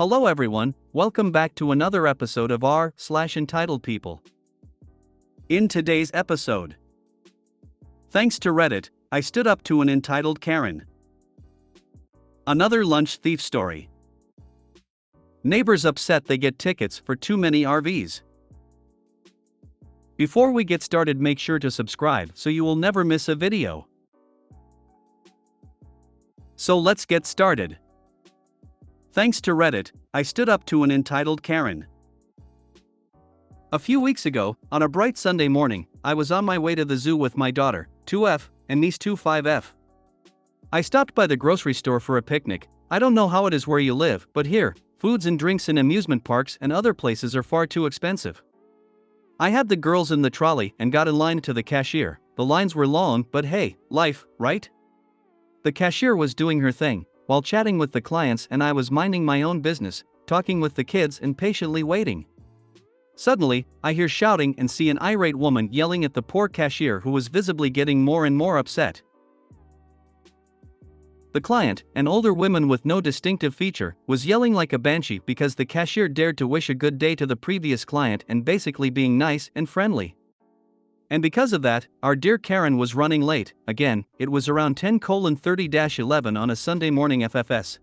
Hello everyone, welcome back to another episode of r/entitled people. In today's episode, thanks to Reddit, I stood up to an entitled Karen. Another lunch thief story. Neighbors upset they get tickets for too many RVs. Before we get started, make sure to subscribe so you will never miss a video. So let's get started. Thanks to Reddit, I stood up to an entitled Karen. A few weeks ago, on a bright Sunday morning, I was on my way to the zoo with my daughter, 2F, and niece 25F. I stopped by the grocery store for a picnic. I don't know how it is where you live, but here, foods and drinks in amusement parks and other places are far too expensive. I had the girls in the trolley and got in line to the cashier. The lines were long, but hey, life, right? The cashier was doing her thing, while chatting with the clients, and I was minding my own business, talking with the kids and patiently waiting. Suddenly, I hear shouting and see an irate woman yelling at the poor cashier, who was visibly getting more and more upset. The client, an older woman with no distinctive feature, was yelling like a banshee because the cashier dared to wish a good day to the previous client and basically being nice and friendly. And because of that, our dear Karen was running late. Again, it was around 10:30-11 on a Sunday morning FFS.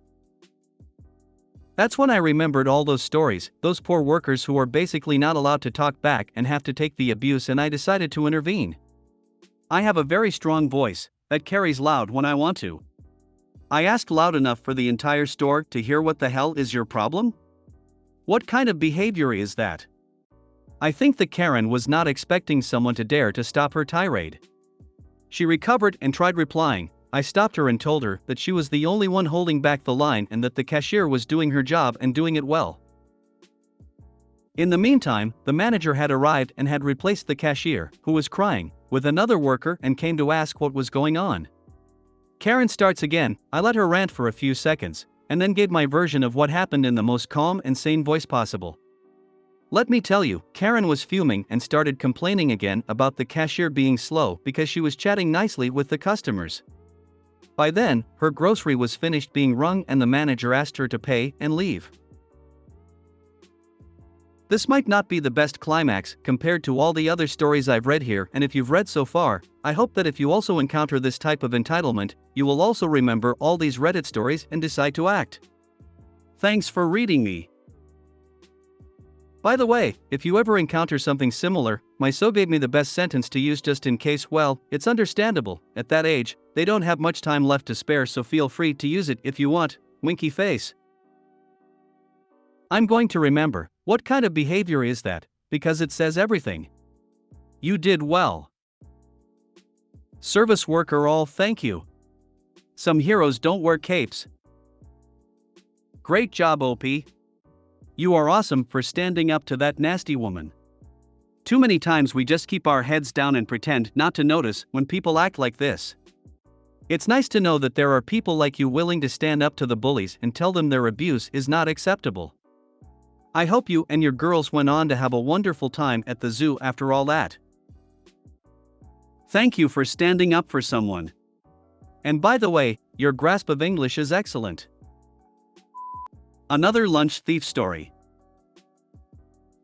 That's when I remembered all those stories, those poor workers who are basically not allowed to talk back and have to take the abuse, and I decided to intervene. I have a very strong voice that carries loud when I want to. I asked loud enough for the entire store to hear. What the hell is your problem? What kind of behavior is that? I think the Karen was not expecting someone to dare to stop her tirade. She recovered and tried replying. I stopped her and told her that she was the only one holding back the line and that the cashier was doing her job and doing it well. In the meantime, the manager had arrived and had replaced the cashier, who was crying, with another worker and came to ask what was going on. Karen starts again. I let her rant for a few seconds, and then gave my version of what happened in the most calm and sane voice possible. Let me tell you, Karen was fuming and started complaining again about the cashier being slow because she was chatting nicely with the customers. By then, her grocery was finished being rung and the manager asked her to pay and leave. This might not be the best climax compared to all the other stories I've read here, and if you've read so far, I hope that if you also encounter this type of entitlement, you will also remember all these Reddit stories and decide to act. Thanks for reading me. By the way, if you ever encounter something similar, my so gave me the best sentence to use just in case. Well, it's understandable. At that age, they don't have much time left to spare, so feel free to use it if you want. Winky face. I'm going to remember. What kind of behavior is that? Because it says everything. You did well. Service worker all thank you. Some heroes don't wear capes. Great job, OP. You are awesome for standing up to that nasty woman. Too many times we just keep our heads down and pretend not to notice when people act like this. It's nice to know that there are people like you willing to stand up to the bullies and tell them their abuse is not acceptable. I hope you and your girls went on to have a wonderful time at the zoo after all that. Thank you for standing up for someone. And by the way, your grasp of English is excellent. Another lunch thief story.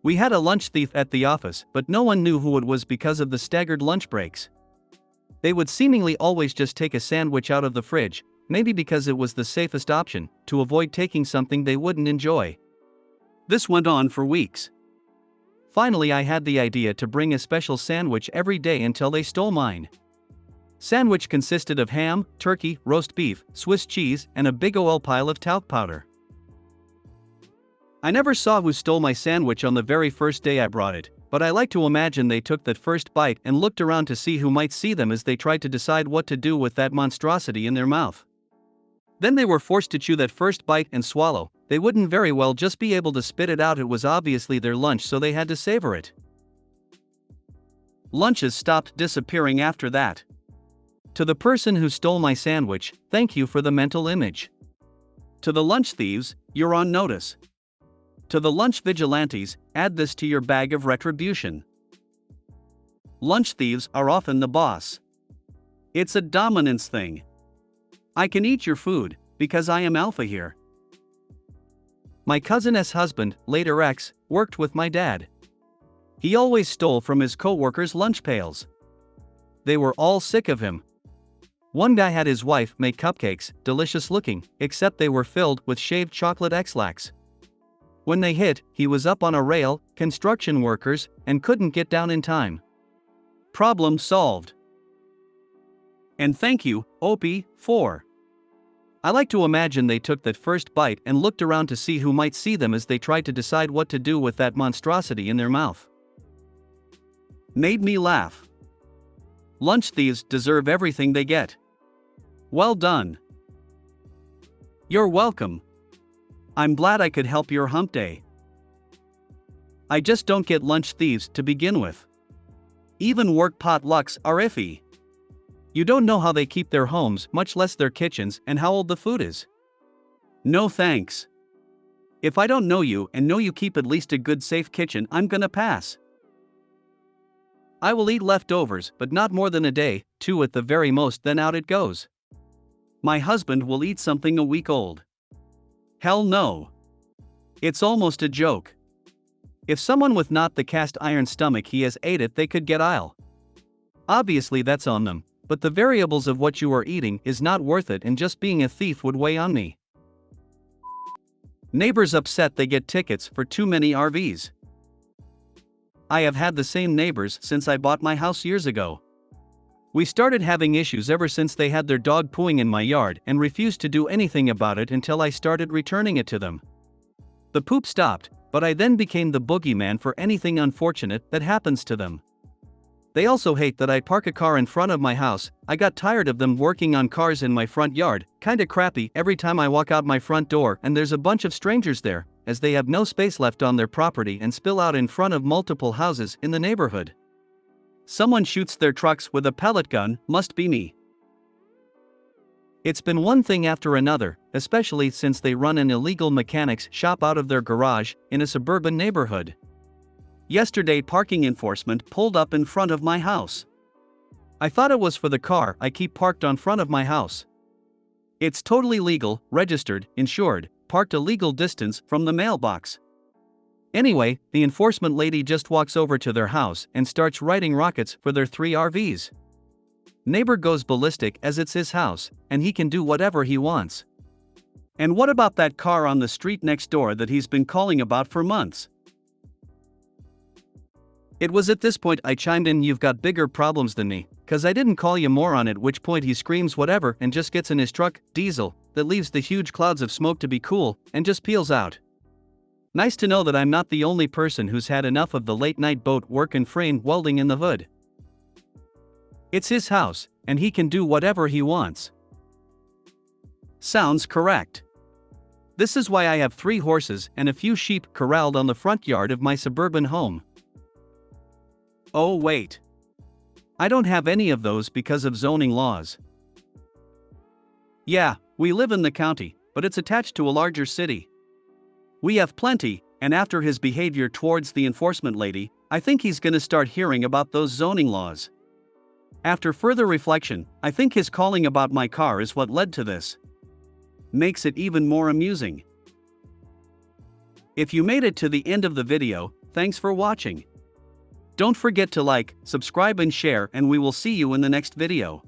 We had a lunch thief at the office, but no one knew who it was because of the staggered lunch breaks. They would seemingly always just take a sandwich out of the fridge, maybe because it was the safest option, to avoid taking something they wouldn't enjoy. This went on for weeks. Finally, I had the idea to bring a special sandwich every day until they stole mine. Sandwich consisted of ham, turkey, roast beef, Swiss cheese, and a big oil pile of talc powder. I never saw who stole my sandwich on the very first day I brought it, but I like to imagine they took that first bite and looked around to see who might see them as they tried to decide what to do with that monstrosity in their mouth. Then they were forced to chew that first bite and swallow. They wouldn't very well just be able to spit it out. It was obviously their lunch, so they had to savor it. Lunches stopped disappearing after that. To the person who stole my sandwich, thank you for the mental image. To the lunch thieves, you're on notice. To the lunch vigilantes, add this to your bag of retribution. Lunch thieves are often the boss. It's a dominance thing. I can eat your food, because I am alpha here. My cousin's husband, later ex, worked with my dad. He always stole from his co-workers' lunch pails. They were all sick of him. One guy had his wife make cupcakes, delicious looking, except they were filled with shaved chocolate X-lax. When they hit, he was up on a rail, construction workers, and couldn't get down in time. Problem solved. And thank you, Opie, for. I like to imagine they took that first bite and looked around to see who might see them as they tried to decide what to do with that monstrosity in their mouth. Made me laugh. Lunch thieves deserve everything they get. Well done. You're welcome. I'm glad I could help your hump day. I just don't get lunch thieves to begin with. Even work potlucks are iffy. You don't know how they keep their homes, much less their kitchens, and how old the food is. No thanks. If I don't know you and know you keep at least a good safe kitchen, I'm gonna pass. I will eat leftovers, but not more than a day, 2 at the very most, then out it goes. My husband will eat something a week old. Hell no. It's almost a joke. If someone with not the cast iron stomach he has ate it, they could get ill. Obviously that's on them, but the variables of what you are eating is not worth it, and just being a thief would weigh on me. Neighbors upset they get tickets for too many RVs. I have had the same neighbors since I bought my house years ago. We started having issues ever since they had their dog pooing in my yard and refused to do anything about it until I started returning it to them. The poop stopped, but I then became the boogeyman for anything unfortunate that happens to them. They also hate that I park a car in front of my house. I got tired of them working on cars in my front yard, kinda crappy every time I walk out my front door and there's a bunch of strangers there, as they have no space left on their property and spill out in front of multiple houses in the neighborhood. Someone shoots their trucks with a pellet gun, must be me. It's been one thing after another, especially since they run an illegal mechanics shop out of their garage in a suburban neighborhood. Yesterday, parking enforcement pulled up in front of my house. I thought it was for the car I keep parked on front of my house. It's totally legal, registered, insured, parked a legal distance from the mailbox. Anyway, the enforcement lady just walks over to their house and starts writing rockets for their 3 RVs. Neighbor goes ballistic as it's his house, and he can do whatever he wants. And what about that car on the street next door that he's been calling about for months? It was at this point I chimed in, "You've got bigger problems than me, 'cause I didn't call you moron," at which point he screams whatever and just gets in his truck, diesel, that leaves the huge clouds of smoke to be cool, and just peels out. Nice to know that I'm not the only person who's had enough of the late-night boat work and frame welding in the hood. It's his house, and he can do whatever he wants. Sounds correct. This is why I have 3 horses and a few sheep corralled on the front yard of my suburban home. Oh wait. I don't have any of those because of zoning laws. Yeah, we live in the county, but it's attached to a larger city. We have plenty, and after his behavior towards the enforcement lady, I think he's gonna start hearing about those zoning laws. After further reflection, I think his calling about my car is what led to this. Makes it even more amusing. If you made it to the end of the video, thanks for watching. Don't forget to like, subscribe and share, and we will see you in the next video.